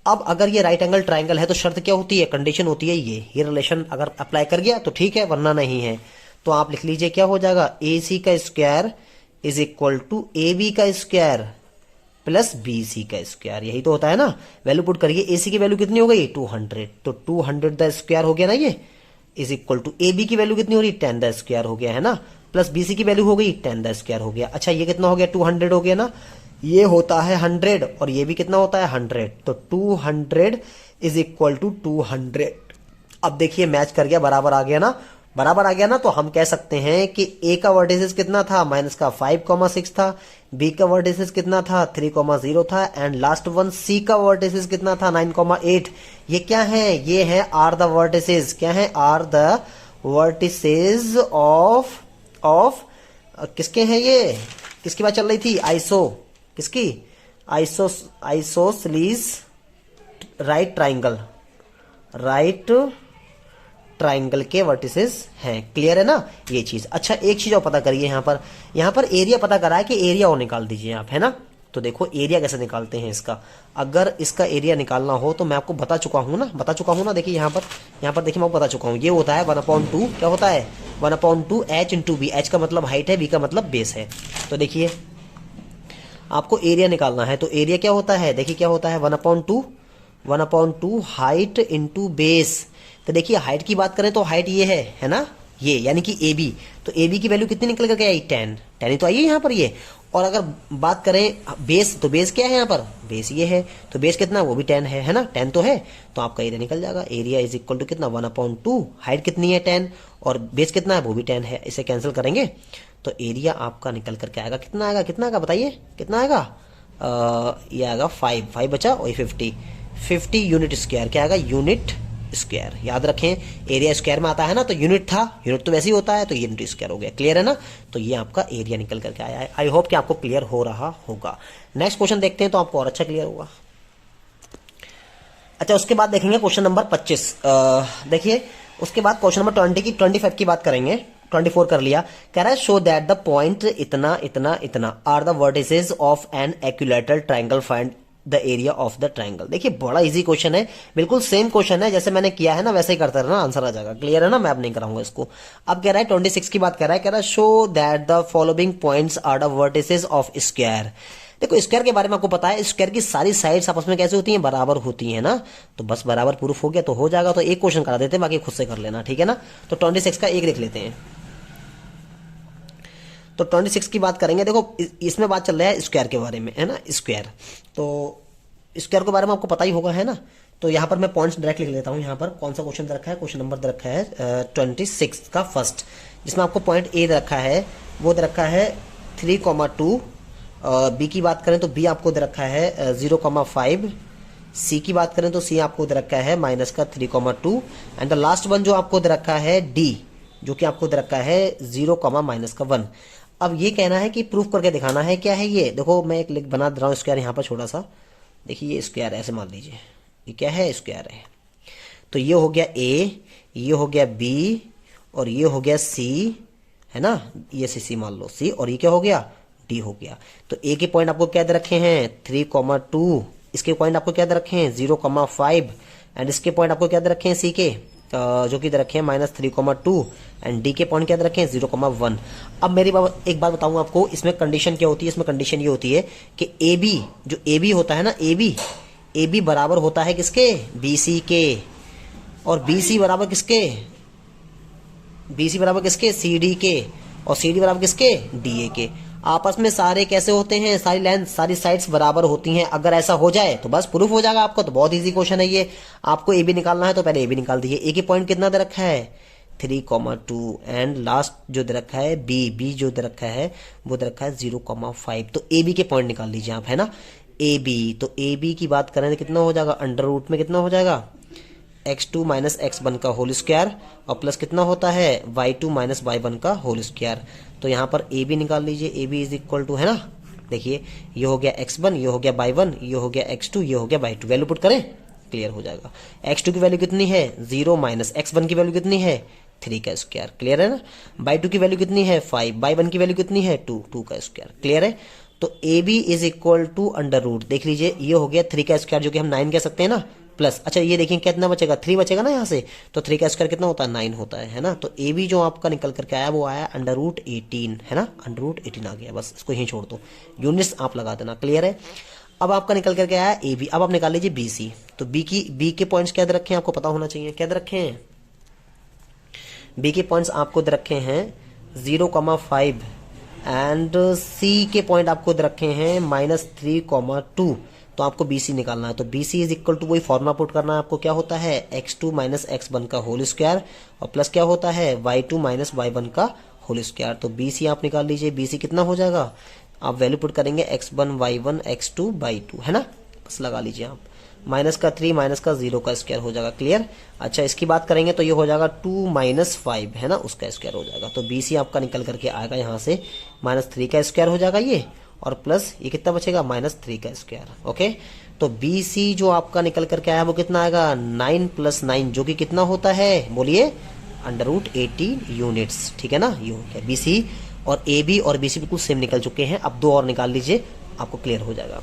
अब अगर ये राइट एंगल ट्राइंगल है तो शर्त क्या होती है, कंडीशन होती है ये रिलेशन अगर अप्लाई कर गया तो ठीक है, वरना नहीं है। तो आप लिख लीजिए क्या हो जाएगा, AC का square is equal to AB का स्क्वायर प्लस BC का स्क्वायर, यही तो होता है ना। वैल्यू पुट करिए, AC की वैल्यू कितनी हो गई 200, तो 200 द स्क्वायर हो गया ना, ये इज इक्वल टू AB की वैल्यू कितनी हो रही 10 द स्क्वायर हो गया, है ना, प्लस BC की वैल्यू हो गई 10 द स्क्वायर हो गया। अच्छा ये कितना हो गया 200 हो गया ना, ये होता है 100 और ये भी कितना होता है 100, तो 200 इज इक्वल टू 200। अब देखिए मैच कर गया, बराबर आ गया ना, बराबर आ गया ना। तो हम कह सकते हैं कि A का वर्टिसेस कितना था, माइनस का 5,6 था, B का वर्टिसेस कितना था 3,0 था, एंड लास्ट वन C का वर्टिसेस कितना था 9,8। ये क्या है, ये है आर द वर्टिसेस, क्या है आर द वर्टिसेस ऑफ किसके हैं ये, किसकी बात चल रही थी, किसकी, आइसोसेलेस राइट ट्राइंगल के वर्टिसेस हैं, क्लियर है ना ये चीज। अच्छा एक चीज और पता करिए, यहाँ पर एरिया पता करा है कि एरिया और निकाल दीजिए आप, है ना। तो देखो एरिया कैसे निकालते हैं इसका, अगर इसका एरिया निकालना हो तो मैं आपको बता चुका हूं ना, देखिए यहाँ पर देखिए मैं आपको बता चुका हूँ, ये होता है 1/2, क्या होता है 1/2 H इंटू B, H का मतलब हाइट है, B का मतलब बेस है। तो देखिए आपको एरिया निकालना है, तो एरिया क्या होता है, देखिए क्या होता है 1/2 हाइट इंटू बेस। तो देखिए हाइट की बात करें तो हाइट ये है ना, ये यानी कि AB, तो AB की वैल्यू कितनी निकल करके आई 10 ही तो आई है यहाँ पर ये। और अगर बात करें बेस, तो बेस क्या है यहाँ पर, बेस ये है, तो बेस कितना, वो भी 10 है ना, 10 तो है, तो आपका एरिया निकल जाएगा। एरिया इज इक्वल टू कितना 1/2, हाइट कितनी है 10 और बेस कितना है वो भी 10 है, इसे कैंसिल करेंगे तो एरिया आपका निकल करके आएगा, कितना आएगा बताइए, कितना आएगा, ये आएगा 5 बचा और 50 यूनिट स्क्वायर, क्या आएगा यूनिट स्क्वायर। याद रखें एरिया स्क्वायर में आता है ना, तो यूनिट था, यूनिट तो वैसे ही होता है, तो यूनिट स्क्वायर हो गया, क्लियर है ना। तो ये आपका एरिया निकल करके आया है। आई होप कि आपको क्लियर हो रहा होगा। नेक्स्ट क्वेश्चन देखते हैं तो आपको और अच्छा क्लियर होगा। अच्छा उसके बाद देखेंगे क्वेश्चन नंबर 25। देखिए उसके बाद क्वेश्चन नंबर 25 की बात करेंगे। 24 कर लिया, कह रहा है शो दैट द पॉइंट इतना are the vertices of an equilateral triangle, find the area of the triangle. देखिए बड़ा इजी क्वेश्चन है, बिल्कुल सेम क्वेश्चन है जैसे मैंने किया है ना, वैसे ही करते रहना, आंसर आ जाएगा, क्लियर है ना। मैं अब नहीं कराऊंगा इसको। अब कह रहा है 26 की बात कर रहा है, कह रहा है show that the following points are the vertices of square. देखो स्क्वायर के बारे में आपको पता है, स्क्वायर की सारी साइड्स आपस में कैसे होती हैं, बराबर होती हैं ना। तो बस बराबर प्रूफ हो गया तो हो जाएगा। तो एक क्वेश्चन करा देते हैं, बाकी खुद से कर लेना, ठीक है ना। तो 26 का एक देख लेते हैं। तो 26 की बात करेंगे। देखो इसमें बात चल रहा है स्क्वायर के बारे में, है ना, स्क्वायर। तो स्क्वायर के बारे में आपको पता ही होगा, है ना। तो यहाँ पर मैं पॉइंट्स डायरेक्ट लिख लेता हूँ। यहाँ पर कौन सा क्वेश्चन दे रखा है, क्वेश्चन नंबर दे रखा है 26 का फर्स्ट, जिसमें आपको पॉइंट ए दे रखा है, वो दे रखा है 3,2। बी की बात करें तो बी आपको दे रखा है 0,5। सी की बात करें तो सी आपको दे रखा है माइनस का 3,2। एंड द लास्ट वन जो आपको दे रखा है डी, जो कि आपको दे रखा है 0,-1। अब ये कहना है कि प्रूफ करके दिखाना है, क्या है ये। देखो मैं एक लिख बना दे रहा हूँ स्क्वायर यहाँ पर छोटा सा। देखिए ये स्क्वायर है, ऐसे मान लीजिए ये क्या है, स्क्वायर है। तो ये हो गया ए, ये हो गया बी और ये हो गया सी, है ना, ये सी मान लो सी, और ये क्या हो गया डी हो गया। तो ए के पॉइंट आपको क्या दे रखे हैं 3,2, इसके पॉइंट आपको क्या दे रखे हैं 0,5, एंड इसके पॉइंट आपको क्या दे रखे हैं सी के, जो कि दे रखे हैं -3,2, एंड डी के पॉइंट क्या दे रखे हैं 0,1। अब मेरी एक बात बताऊं आपको, इसमें कंडीशन क्या होती है, इसमें कंडीशन ये होती है कि ए बी, जो ए बी होता है ना, ए बी बराबर होता है किसके, बी सी के, और बी सी बराबर किसके, सी डी के, और सी डी बराबर किसके, डी ए के। आपस में सारे कैसे होते हैं, सारी लेंथ सारी साइड्स बराबर होती हैं। अगर ऐसा हो जाए तो बस प्रूफ हो जाएगा आपको। तो बहुत इजी क्वेश्चन है ये। आपको ए बी निकालना है तो पहले ए बी निकाल दीजिए। ए के पॉइंट कितना दे रखा है 3,2 एंड लास्ट जो दे रखा है बी जो दे रखा है वो दे रखा है 0,5। तो ए बी के पॉइंट निकाल लीजिए आप, है ना। ए बी, तो ए बी की बात करें तो कितना हो जाएगा, अंडर रूट में कितना हो जाएगा x2 माइनस x1 का होल स्क्वायर और प्लस कितना होता है y2 माइनस y1 का होल स्क्वायर। तो यहाँ पर ए बी निकाल लीजिए। A B is equal to, है ना, देखिए ये हो गया x1, ये हो गया y1, ये हो गया x2, ये हो गया y2। वैल्यू पुट करें, क्लियर हो जाएगा। x2 की वैल्यू कितनी है 0 माइनस x1 की वैल्यू कितनी है 3 का स्क्वायर, क्लियर है ना। y2 की वैल्यू कितनी है 5, y1 की वैल्यू कितनी है 2 का स्क्वायर, क्लियर है। तो A B is equal to under root, देख लीजिए ये हो गया 3 का स्क्वायर जो कि हम 9 कह सकते हैं ना, प्लस अच्छा ये देखिए कितना बचेगा 3 बचेगा ना यहाँ से। तो 3 का स्क्वायर कितना होता है 9 होता है ना। तो ए बी जो आपका निकल करके आया वो आया अंडर रूट 18, है ना, अंडर रूट 18 आ गया। बस इसको यहीं छोड़ दो, यूनिट्स आप लगा देना, क्लियर है। अब आपका निकल करके आया ए बी। अब आप निकाल लीजिए बी सी। तो बी के पॉइंट्स क्या दे रखे हैं आपको पता होना चाहिए, क्या दे रखे हैं बी के पॉइंट्स आपको दे रखे हैं 0,5 एंड सी के पॉइंट आपको दे रखे हैं -3,2। तो आपको BC निकालना है। तो BC इज इक्वल टू वही फॉर्मुला पुट करना है आपको, क्या होता है x2 माइनस x1 का होल स्क्वायर और प्लस क्या होता है y2 माइनस y1 का होल स्क्वायर। तो BC आप निकाल लीजिए। BC कितना हो जाएगा, आप वैल्यू पुट करेंगे x1 y1 x2 y2, है ना, बस लगा लीजिए आप। माइनस का 3 माइनस का 0 का स्क्वायर हो जाएगा, क्लियर। अच्छा इसकी बात करेंगे तो ये हो जाएगा 2 माइनस 5, है ना, उसका स्क्वायर हो जाएगा। तो BC आपका निकल करके आएगा यहाँ से -3 का स्क्वायर हो जाएगा ये, और प्लस ये कितना बचेगा -3 का स्क्वायर। ओके, तो BC जो आपका निकल करके आया वो कितना आएगा 9 + 9 जो कि कितना होता है बोलिए अंडर रूट 18 यूनिट्स, ठीक है ना। ये हो गया BC। और AB और BC बिल्कुल सेम निकल चुके हैं। अब 2 और निकाल लीजिए, आपको क्लियर हो जाएगा।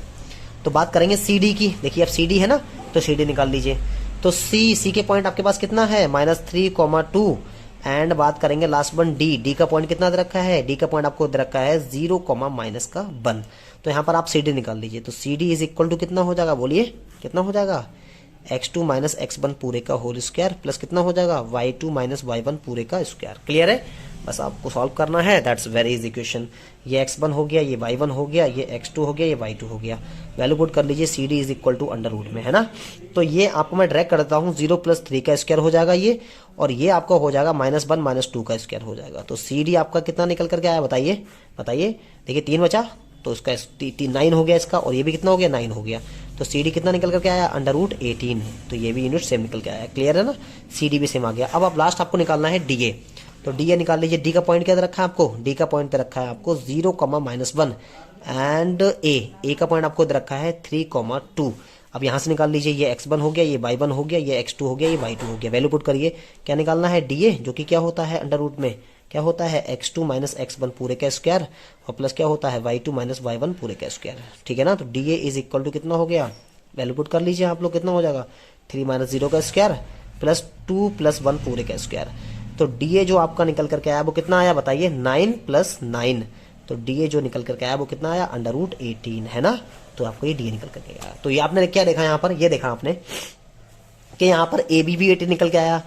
तो बात करेंगे CD की। देखिए अब CD है ना, तो CD निकाल लीजिए। तो C के पॉइंट आपके पास कितना है -3,2 एंड बात करेंगे लास्ट वन D का पॉइंट कितना दे रखा है, D का पॉइंट आपको दे रखा है 0, -1। तो यहाँ पर आप CD निकाल लीजिए। तो CD इज इक्वल टू कितना हो जाएगा बोलिए, कितना हो जाएगा x2 माइनस x1 पूरे का होल स्क्वायर प्लस कितना हो जाएगा y2 माइनस y1 पूरे का स्क्वायर, क्लियर है। बस आपको सॉल्व करना है, दैट्स वेरी इजी क्वेश्चन। ये x1 हो गया, ये y1 हो गया, ये x2 हो गया, ये y2 हो गया। वैल्यू पुट कर लीजिए। CD is equal to under root में, है ना। तो ये आपको मैं डायरेक्ट कर देता हूँ, 0 + 3 का स्क्वायर हो जाएगा ये, और ये आपका हो जाएगा -1 -2 का स्क्वायर हो जाएगा। तो CD आपका कितना निकल करके आया बताइए, बताइए। देखिए 3 बचा तो उसका 9 हो गया इसका, और ये भी कितना हो गया 9 हो गया। तो CD कितना निकल करके आया अंडर रूट 18। तो ये भी यूनिट सेम निकल के आया, क्लियर है ना। CD भी सेम आ गया। अब आप लास्ट आपको निकालना है DA। तो DA निकाल लीजिए। D का पॉइंट क्या रखा है आपको, D का पॉइंट पे रखा है आपको 0, -1 एंड A का पॉइंट आपको रखा है 3,2। अब यहाँ से निकाल लीजिए। ये x1 हो गया, ये y1 हो गया, ये x2 हो गया, ये y2 हो गया। वैल्यू पुट करिए। क्या निकालना है DA, जो कि क्या होता है अंडर रूट में क्या होता है x2 माइनस x1 पूरे का स्क्वायर और प्लस क्या होता है y2 माइनस y1 पूरे का स्क्वायर, ठीक है ना। तो DA इज इक्वल टू कितना हो गया, वैल्यू पुट कर लीजिए आप लोग, कितना हो जाएगा 3 - 0 का स्क्वायर प्लस 2 + 1 पूरे का स्क्वायर। तो DA जो आपका निकल करके आया वो कितना आया बताइए 9 + 9। तो DA जो निकल करके आया वो कितना आया अंडर रूट 18, है ना। तो आपको ये DA निकल करके आया। तो ये आपने क्या देखा यहाँ पर, ये देखा आपने कि यहाँ पर AB भी 18 निकल के आया,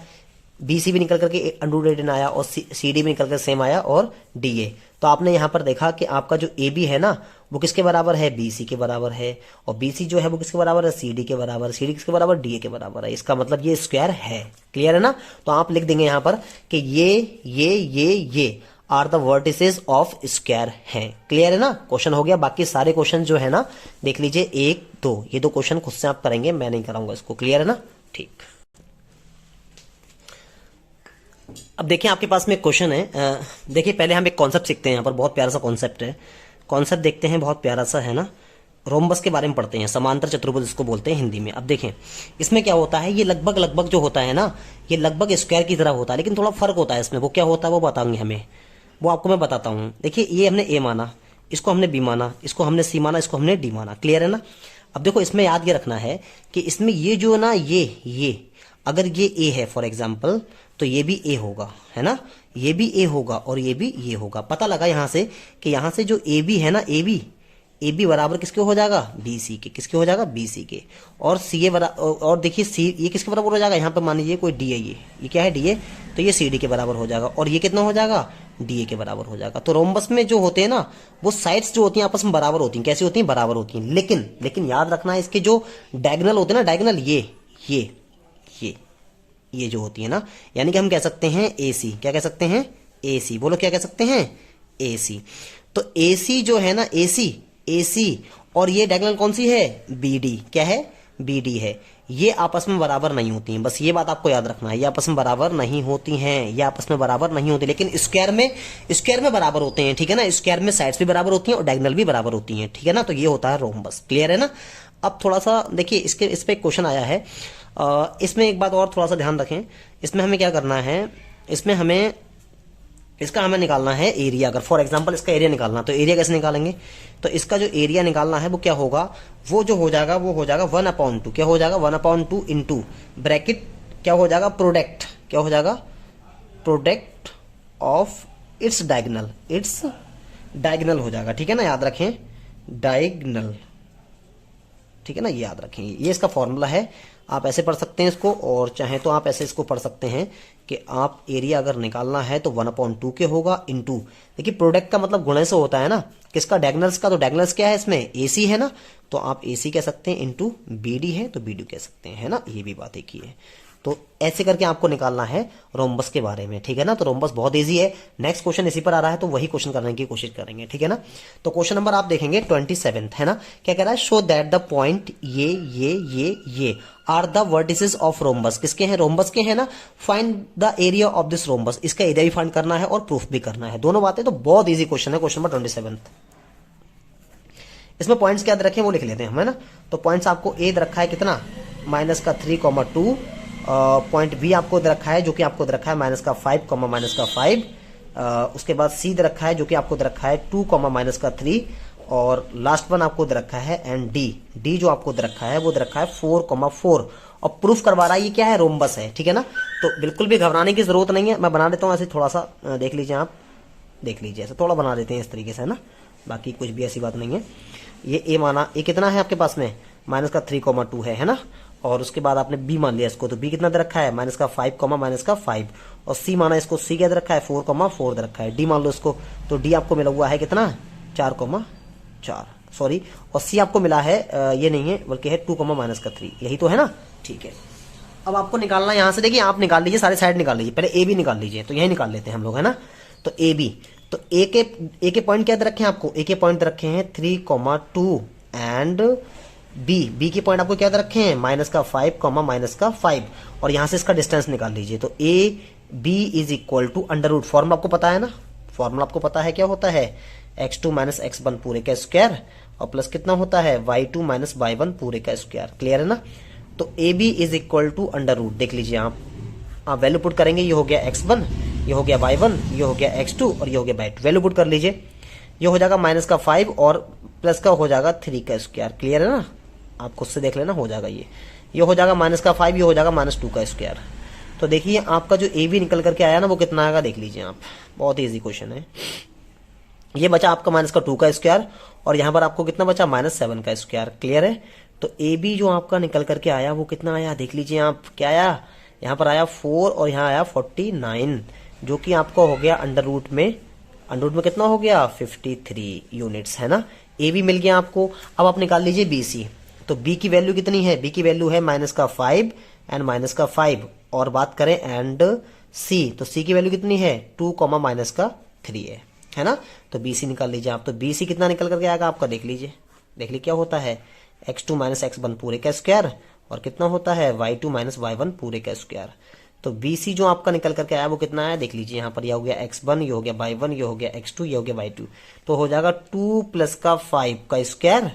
BC भी निकल करके अंडर रूट 18 आया, और CD भी निकल कर सेम आया, और DA। तो आपने यहाँ पर देखा कि आपका जो AB है ना वो किसके बराबर है, BC के बराबर है, और BC जो है वो किसके बराबर है, CD के बराबर, CD किसके बराबर, DA के बराबर है। इसका मतलब ये स्क्वायर है, क्लियर है ना। तो आप लिख देंगे यहाँ पर कि ये are the vertices of square हैं, क्लियर है ना। क्वेश्चन हो गया। बाकी सारे क्वेश्चन जो है ना देख लीजिए 1, 2 ये 2 क्वेश्चन खुद से आप करेंगे, मैं नहीं कराऊंगा इसको, क्लियर है ना। ठीक, अब देखिए आपके पास में क्वेश्चन है। देखिए पहले हम एक कॉन्सेप्ट सीखते हैं। यहाँ पर बहुत प्यारा सा कॉन्सेप्ट है, कॉन्सेप्ट देखते हैं, बहुत प्यारा सा है ना। रोम्बस के बारे में पढ़ते हैं, समांतर चतुर्भुज इसको बोलते हैं हिंदी में। अब देखें इसमें क्या होता है, ये लगभग जो होता है ना ये लगभग स्क्वायर की तरह होता है, लेकिन थोड़ा फर्क होता है इसमें। वो क्या होता है वो बताएंगे हमें, वो आपको मैं बताता हूँ। देखिए ये हमने A माना, इसको हमने B माना, इसको हमने C माना, इसको हमने D माना, क्लियर है ना। अब देखो इसमें याद ये रखना है कि इसमें ये जो ना ये अगर ये A है फॉर एग्जाम्पल, तो ये भी A होगा, है ना, ये भी A होगा और ये भी ये होगा। पता लगा यहाँ से कि यहाँ से जो AB है ना, AB ए बी बराबर किसके हो जाएगा, बी सी के, किसके हो जाएगा, बी सी के। और सी ए बराबर, और देखिए सी ये किसके बराबर हो जाएगा, यहाँ पे मान लीजिए कोई डी है, ये क्या है, डी ए, तो ये सी डी के बराबर हो जाएगा, और ये कितना हो जाएगा, डी ए के बराबर हो जाएगा। तो रोम्बस में जो होते हैं ना, वो साइड्स जो होती हैं आपस में बराबर होती हैं। कैसी होती हैं, बराबर होती हैं। लेकिन याद रखना है, इसके जो डायगोनल होते हैं ना, डायगोनल ये जो होती है ना, यानी कि हम कह सकते हैं ए सी, क्या कह सकते हैं, ए सी, बोलो क्या कह सकते हैं, ए सी। तो ए सी जो है ना, ए सी और ये डायगोनल कौन सी है, बी डी, क्या है, बी डी है। ये आपस में बराबर नहीं होती हैं, बस ये बात आपको याद रखना है, ये आपस में बराबर नहीं होती हैं, ये आपस में बराबर नहीं होती, लेकिन स्क्वायर में बराबर होते हैं, ठीक है ना। स्क्वायर में साइड्स भी बराबर होती हैं और डायगोनल भी बराबर होती हैं, ठीक है ना। तो ये होता है रोम्बस, क्लियर है ना। अब थोड़ा सा देखिए, इस पे एक क्वेश्चन आया है, इसमें एक बात और थोड़ा सा ध्यान रखें, इसमें हमें क्या करना है, इसमें हमें निकालना है एरिया। अगर फॉर एग्जांपल इसका एरिया निकालना, तो एरिया कैसे निकालेंगे, तो इसका जो एरिया निकालना है वो क्या होगा, वो जो हो जाएगा वो हो जाएगा 1/2, क्या हो जाएगा 1/2 इंटू ब्रैकेट, क्या हो जाएगा, प्रोडक्ट, क्या हो जाएगा, प्रोडक्ट ऑफ इट्स डायगोनल हो जाएगा, ठीक है ना, याद रखें, डायगोनल, ठीक है ना, ये याद रखें, ये इसका फॉर्मूला है। आप ऐसे पढ़ सकते हैं इसको, और चाहे तो आप ऐसे इसको पढ़ सकते हैं कि आप एरिया अगर निकालना है तो 1/2 के होगा इंटू, देखिए प्रोडक्ट का मतलब गुणे से होता है ना, किसका, डायगोनल्स का। तो डायगोनल्स क्या है इसमें, एसी है ना, तो आप एसी कह सकते हैं, इंटू बीडी है तो बीडी कह सकते हैं, है ना, ये भी बात एक ही है। तो ऐसे करके आपको निकालना है रोम्बस के बारे में, ठीक है ना। तो रोम्बस बहुत इजी है। नेक्स्ट क्वेश्चन इसी पर आ रहा है, तो वही क्वेश्चन करने की कोशिश करेंगे, ठीक है ना। तो क्वेश्चन नंबर आप देखेंगे 27 है ना, क्या कह रहा है, शो दैट द पॉइंट ये are the vertices of rhombus, किसके हैं, रोम्बस के हैं ना। Find the area of this rhombus, इसका एरिया भी फाइंड करना है और प्रूफ भी करना है, दोनों बातें। तो बहुत इजी क्वेश्चन है, क्वेश्चन नंबर 27। इसमें पॉइंट्स क्या रखे वो लिख लेते हैं हम, है ना। तो पॉइंट्स आपको ए रखा है कितना, -3,2, पॉइंट बी आपको दे रखा है, जो कि आपको दे रखा है -5, -5, उसके बाद सी दे रखा है, जो कि आपको दे रखा है 2, -3, और लास्ट वन आपको दे रखा है, एंड डी जो आपको दे रखा है वो दे रखा है 4,4, और प्रूफ करवा रहा है ये क्या है, रोम्बस है, ठीक है ना। तो बिल्कुल भी घबराने की जरूरत नहीं है, मैं बना देता हूँ ऐसे, थोड़ा सा देख लीजिए, आप देख लीजिए, ऐसे थोड़ा बना देते हैं इस तरीके से, है ना, बाकी कुछ भी ऐसी बात नहीं है। ये ए माना, ए कितना है आपके पास में, -3,2 है ना, और उसके बाद आपने बी मान लिया इसको, तो बी कितना दे रखा है, -5, और सी माना इसको, सी क्या दे रखा है, 4,4 दे रखा है। डी मान लो इसको, तो डी आपको मिला हुआ है कितना, 4,4, सॉरी, और सी आपको मिला है ये नहीं है बल्कि है 2,-3, यही तो है ना, ठीक है। अब आपको निकालना है यहाँ से, देखिए आप निकाल लीजिए, सारे साइड निकाल लीजिए, पहले ए बी निकाल लीजिए, तो यही निकाल लेते हैं हम लोग, है ना। तो ए बी, तो ए के पॉइंट क्या दे रखे हैं आपको, ए के पॉइंट दे रखे हैं 3,2, एंड बी के पॉइंट आपको क्या दे रखे हैं, -5, और यहां से इसका डिस्टेंस निकाल लीजिए। तो A B is equal to √, formula आपको पता है ना, फॉर्मूला आपको पता है क्या होता है, x2 - x1 पूरे का स्क्वायर, और प्लस कितना होता है, y2 - y1 पूरे का स्क्वायर, क्लियर है ना। तो A B is equal to √, देख लीजिए आप वैल्यू पुट करेंगे, ये हो गया x1, ये हो गया y1, ये हो गया x2, और ये हो गया y2, वैल्यू पुट कर लीजिए, ये हो जाएगा -5 और प्लस का हो जाएगा 3 का स्क्वायर, क्लियर है ना, आप खुद से देख लेना, हो जाएगा ये हो जाएगा -5, ये हो जाएगा -2 का स्क्वायर। तो देखिए आपका जो ए बी निकल करके आया ना, वो कितना आएगा देख लीजिए आप, बहुत इजी क्वेश्चन है। ये बचा आपका -2 का स्क्वायर, और यहाँ पर आपको कितना बचा, -7 का स्क्वायर, क्लियर है। तो ए बी जो आपका निकल करके आया वो कितना आया देख लीजिए आप, क्या आया, यहाँ पर आया 4 और यहाँ आया 49, जो कि आपका हो गया √, में कितना हो गया, 53 यूनिट्स, है ना। ए बी मिल गया आपको। अब आप निकाल लीजिए बी सी, तो बी की वैल्यू कितनी है, बी की वैल्यू है -5 एंड -5, और बात करें एंड सी, तो सी की वैल्यू कितनी है, 2, -3 है ना। तो बी सी निकाल लीजिए आप, तो बी सी कितना निकल करके आएगा आपका, देख लीजिए क्या होता है, x2 - x1 पूरे का स्क्वायर, और कितना होता है, y2 - y1 पूरे का स्क्वायर। तो बी सी जो आपका निकल करके आया वो कितना आया देख लीजिए, यहाँ पर यह हो गया x1, ये हो गया y1, ये हो गया x2, ये हो गया y2, तो हो जाएगा 2 + 5 का स्क्वायर,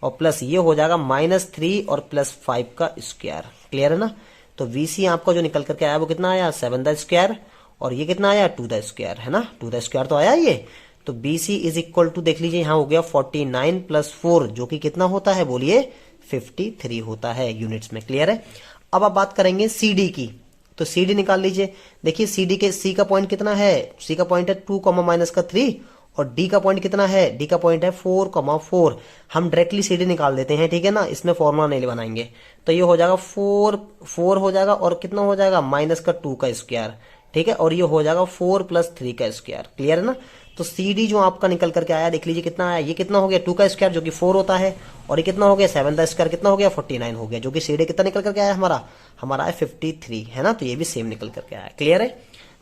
और प्लस ये हो जाएगा -3 और +5 का स्क्वायर, क्लियर है ना। तो VC आपका जो निकल करके आया वो कितना आया, 7 द स्क्वायर, और ये कितना आया, 2 द स्क्वायर, है ना, 2 द स्क्वायर तो आया ये। तो BC इज इक्वल टू देख लीजिए यहाँ हो गया 49 + 4, जो कि कितना होता है बोलिए, 53 होता है यूनिट्स में, क्लियर है। अब आप बात करेंगे CD की, तो CD निकाल लीजिए। देखिए CD के C का पॉइंट कितना है, C का पॉइंट है 2, -3, और डी का पॉइंट कितना है, डी का पॉइंट है 4,4। हम डायरेक्टली सी डी निकाल देते हैं, ठीक है ना, इसमें फॉर्मूला नहीं बनाएंगे। तो ये हो जाएगा 4 हो जाएगा, और कितना हो जाएगा माइनस का 2 का स्क्वायर, ठीक है, और ये हो जाएगा 4 + 3 का स्क्वायर। क्लियर है ना। तो सी डी जो आपका निकल करके आया, देख लीजिए कितना आया, ये कितना हो गया 2 का स्क्वायर जो कि 4 होता है, और ये कितना हो गया 7 का स्क्वायर कितना हो गया 49 हो गया, जो कि सी डी कितना निकल करके आया हमारा है 53 है ना। तो ये भी सेम निकल करके आया। क्लियर है,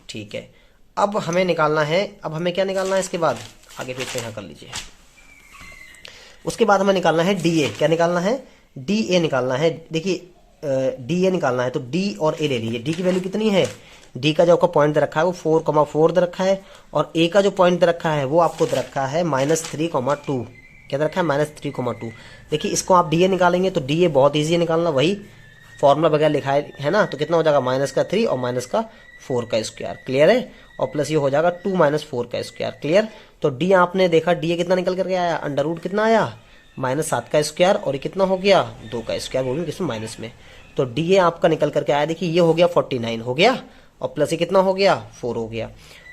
ठीक है। अब हमें निकालना है, अब हमें क्या निकालना है इसके बाद, आगे पीछे यहाँ कर लीजिए। उसके बाद हमें निकालना है डी ए। क्या निकालना है, डी ए निकालना है। देखिए डी ए निकालना है तो डी और ए ले लीजिए। डी की वैल्यू कितनी है, डी का जो आपका पॉइंट दे रखा है वो 4,4 दे रखा है, और ए का जो पॉइंट दे रखा है वो आपको दे रखा है -3,2। क्या दे रखा है -3,2। देखिए इसको आप डी ए निकालेंगे तो डी ए बहुत ईजी है निकालना, वही फॉर्मूला वगैरह लिखा है ना। तो कितना हो जाएगा -3 और -4 का स्क्वायर। क्लियर है, और प्लस ये हो जाएगा 2 - 4 का स्क्वायर। क्लियर। तो डी आपने देखा डी ए कितना निकल करके आया, अंडर रूट कितना आया -7 का स्क्वायर, और ये कितना हो गया 2 का स्क्वायर, वो भी किसमें माइनस में। तो डी ए आपका निकल करके आया, देखिए ये हो गया 49 हो गया, और प्लस ये कितना हो गया 4 हो गया।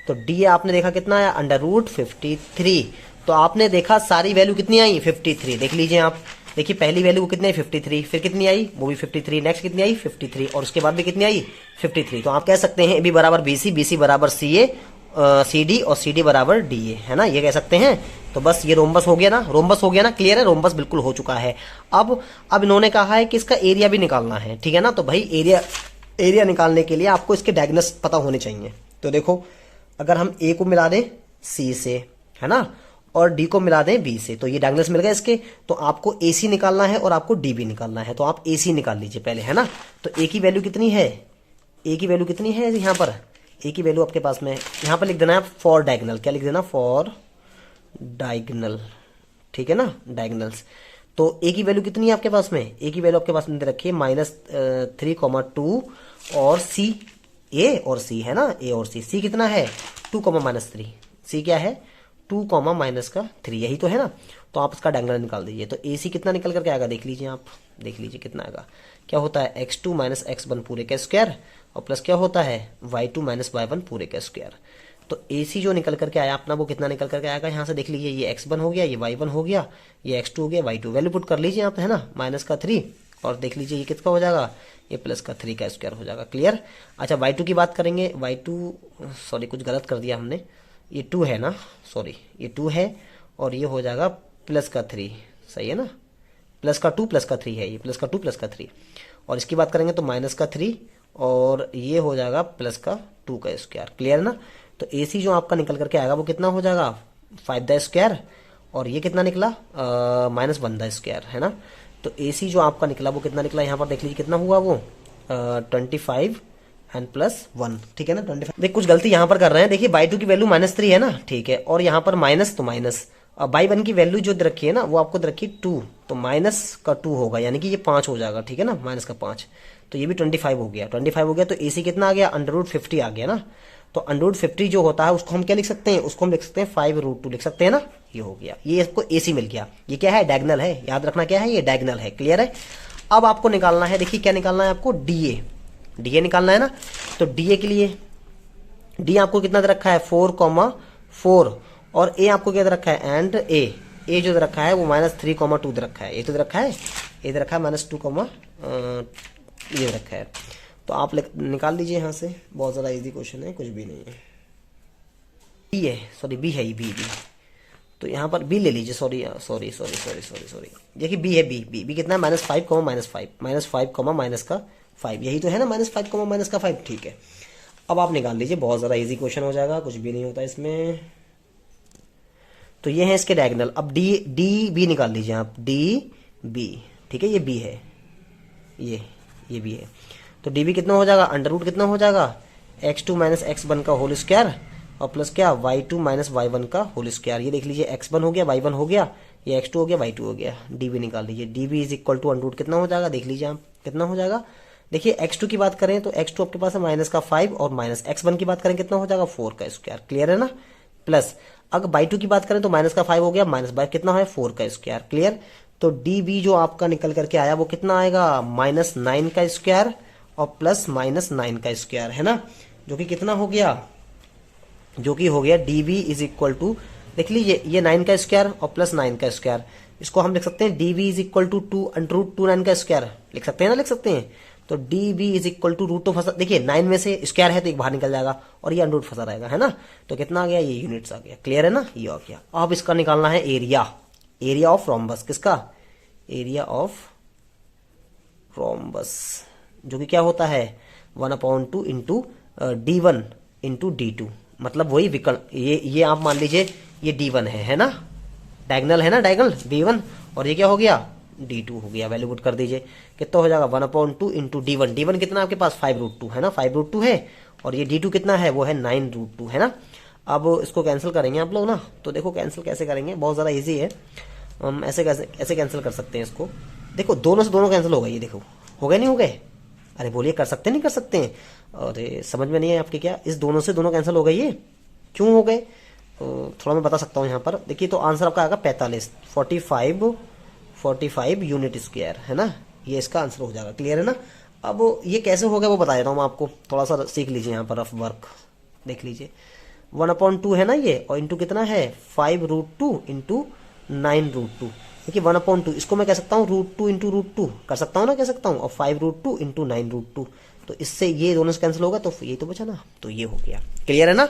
तो डी ए आपने देखा कितना आया √53। तो आपने देखा सारी वैल्यू कितनी आई 53। देख लीजिए आप, देखिए पहली वैल्यू कितनी आई 53, फिर कितनी आई वो भी 53, नेक्स्ट कितनी आई 53, और उसके बाद भी कितनी आई 53। तो आप कह सकते हैं ए बी बराबर बी सी, बी सी बराबर सी ए, सी डी, और सी डी बराबर डी ए, है ना, ये कह सकते हैं। तो बस ये रोम्बस हो गया ना, रोम्बस हो गया ना। क्लियर है, रोम्बस बिल्कुल हो चुका है। अब इन्होंने कहा है कि इसका एरिया भी निकालना है, ठीक है ना। तो भाई एरिया निकालने के लिए आपको इसके डायगोनल्स पता होने चाहिए। तो देखो अगर हम ए को मिला दें सी से, है ना, और डी को मिला दें बी से, तो ये डायगोनल्स मिल गए इसके। तो आपको ए सी निकालना है और आपको डी भी निकालना है, तो आप ए सी निकाल लीजिए पहले, है ना। तो ए की वैल्यू कितनी है, ए की वैल्यू कितनी है यहाँ पर, ए की वैल्यू आपके पास में यहाँ पर लिख देना है फॉर डायगोनल। क्या लिख देना, फॉर डायगोनल, ठीक है ना, डायगोनल्स। तो ए की वैल्यू कितनी है आपके पास में, ए की वैल्यू आपके पास में दे रखी है -3,2, और सी, ए और सी, है ना, ए और सी। सी कितना है 2, -3, सी क्या है 2, -3, यही तो है ना। तो आप इसका डायगोनल निकाल दीजिए। तो ए सी कितना निकल करके आएगा, देख लीजिए आप, देख लीजिए कितना आएगा। क्या होता है x2 - x1 पूरे का स्क्वायर, और प्लस क्या होता है y2 - y1 पूरे का स्क्वायर। तो ए सी जो निकल करके आया अपना वो कितना निकल करके आएगा, यहाँ से देख लीजिए, ये x1 हो गया, ये y1 हो गया, ये x2 हो गया, y2 वैल्यू पुट कर लीजिए आप, है ना, -3, और देख लीजिए ये कितना हो जाएगा, ये +3 का स्क्वायर हो जाएगा। क्लियर। अच्छा y2 की बात करेंगे, y2 सॉरी कुछ गलत कर दिया हमने, ये 2 है ना, सॉरी ये 2 है, और ये हो जाएगा +3, सही है ना, +2 +3 है, ये +2 +3। और इसकी बात करेंगे तो -3, और ये हो जाएगा +2 का स्क्वायर। क्लियर ना। तो ए सी जो आपका निकल करके आएगा वो कितना हो जाएगा 5 का स्क्वायर, और ये कितना निकला -1 का स्क्वायर, है ना। तो ए सी जो आपका निकला वो कितना निकला, यहाँ पर देख लीजिए कितना हुआ वो 25 एंड +1, ठीक है ना, 25। देख कुछ गलती यहाँ पर कर रहे हैं, देखिए y2 की वैल्यू -3 है ना, ठीक है, और यहाँ पर माइनस तो माइनस, अब y1 की वैल्यू जो रखी है ना वो आपको रखी 2, तो -2 होगा, यानी कि ये 5 हो जाएगा, ठीक है ना, -5, तो ये भी 25 हो गया, 25 हो गया। तो ए सी कितना आ गया √50 आ गया ना। तो √50 जो होता है उसको हम क्या लिख सकते हैं, उसको हम लिख सकते हैं 5√2 लिख सकते हैं ना, ये हो गया, ये इसको ए सी मिल गया। ये क्या है डायगोनल है, याद रखना क्या है, ये डायगोनल है। क्लियर है। अब आपको निकालना है, देखिए क्या निकालना है आपको, डी ए निकालना है ना। तो डी ए के लिए डी आपको कितना दे रखा है 4,4, और ए आपको क्या दे रखा है एंड ए जो दे रखा है वो -3,2 दे रखा है, ये तो दे रखा है, ये दे रखा है -2, ये दे रखा है। तो आप निकाल लीजिए यहाँ से, बहुत ज़्यादा इजी क्वेश्चन है, कुछ भी नहीं है। बी है, सॉरी बी है, बी। तो यहाँ पर बी ले लीजिए, सॉरी देखिए बी है, बी कितना है -5, -5, यही तो है ना, -5, -5, ठीक है। अब आप निकाल लीजिए, बहुत ज़्यादा इजी क्वेश्चन हो जाएगा, कुछ भी नहीं होता इसमें। तो ये है इसके डायगोनल। अब डी बी निकाल लीजिए आप, डी बी, ठीक है, ये बी है, ये बी है। तो डी बी कितना हो जाएगा, √ कितना हो जाएगा x2 - x1 का होल स्क्वायर, और प्लस क्या y2 - y1 का होल स्क्वायर। ये देख लीजिए x1 हो गया, y1 हो गया, ये x2 हो गया, y2 हो गया। डी बी निकाल लीजिए, D B is equal to √ कितना हो जाएगा, देख लीजिए आप कितना हो जाएगा। देखिए x2 की बात करें तो x2 आपके पास है -5, और -x1 की बात करें कितना हो जाएगा 4 का स्क्वायर। क्लियर है ना। प्लस अगर y2 की बात करें तो -5 हो गया, -5 कितना है 4 का स्क्वायर। क्लियर। तो डी बी जो आपका निकल करके आया वो कितना आएगा -9 का स्क्वायर, और प्लस -9 का स्क्वायर, है ना, जो कि कितना हो गया, जो कि हो गया D B is equal to देख लीजिए, ये 9 का स्क्वायर और प्लस 9 का स्क्वायर, इसको हम लिख सकते हैं dv is equal to 2 under root 2 9 का स्क्वायर, लिख सकते हैं ना, लिख सकते हैं। तो dv is equal to root, तो फंसा, देखिए 9 में से स्क्वायर है तो एक बाहर निकल जाएगा और ये अंडर रूट फंसा रहेगा, है ना। तो कितना आ गया, ये यूनिट्स आ गया, क्लियर है ना, ये आ गया। अब इसका निकालना है एरिया, एरिया ऑफ रोम्बस, किसका, एरिया ऑफ रोम्बस, जो कि क्या होता है 1/2 इंटू d1 इंटू d2, मतलब वही विकर्ण, ये आप मान लीजिए ये d1 है ना, डायगनल है ना, डायगनल d1, और ये क्या हो गया d2 हो गया। वैल्यू पुट कर दीजिए, कितना हो जाएगा 1/2 इंटू d1, d1 कितना आपके पास 5√2 है ना, 5√2 है, और ये d2 कितना है, वो है 9√2 है ना। अब इसको कैंसिल करेंगे आप लोग ना, तो देखो कैंसिल कैसे करेंगे, बहुत ज़्यादा ईजी है। हम ऐसे कैंसिल कर सकते हैं इसको, देखो दोनों से दोनों कैंसिल हो गए, ये देखो हो गए नहीं हो गए, अरे बोलिए कर सकते नहीं कर सकते हैं, अरे समझ में नहीं है आपके क्या, इस दोनों से दोनों कैंसिल हो गए, ये क्यों हो गए, थोड़ा मैं बता सकता हूँ यहाँ पर, देखिए तो आंसर आपका आएगा 45 यूनिट स्क्वायर, है ना, ये इसका आंसर हो जाएगा, क्लियर है ना। अब ये कैसे हो गया वो बता देता हूँ मैं आपको, थोड़ा सा सीख लीजिए यहाँ पर रफ वर्क, देख लीजिए 1/2 है ना ये, और इंटू कितना है 5√2 इंटू 9√2, देखिए 1/2, इसको मैं कह सकता हूँ √2 इंटू √2 कर सकता हूँ ना, कह सकता हूँ, और 5√2 इंटू 9√2, तो इससे ये दोनों से कैंसिल होगा, तो ये तो बचा ना, तो ये हो गया, क्लियर है ना।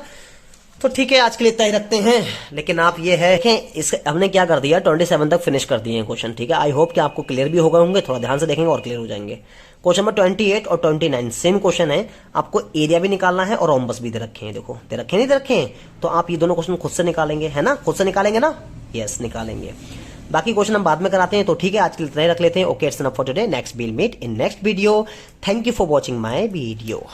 तो ठीक है, आज के लिए इतना ही रखते हैं, लेकिन आप ये है देखें, इस हमने क्या कर दिया 27 तक फिनिश कर दिए हैं क्वेश्चन, ठीक है। आई होप कि आपको क्लियर भी हो गए होंगे, थोड़ा ध्यान से देखेंगे और क्लियर हो जाएंगे। क्वेश्चन नंबर 28 और 29 सेम क्वेश्चन है, आपको एरिया भी निकालना है और रोम्बस भी दे रखे हैं, देखो दे रखे नहीं दे रखे हैं, तो आप ये दोनों क्वेश्चन खुद से निकालेंगे, है ना, खुद से निकालेंगे ना, यस निकालेंगे। बाकी क्वेश्चन हम बाद में कराते हैं, तो ठीक है आज के लिए इतना ही रख लेते हैं। Okay, it's enough for today, next we'll meet in next video. Thank you for watching my video.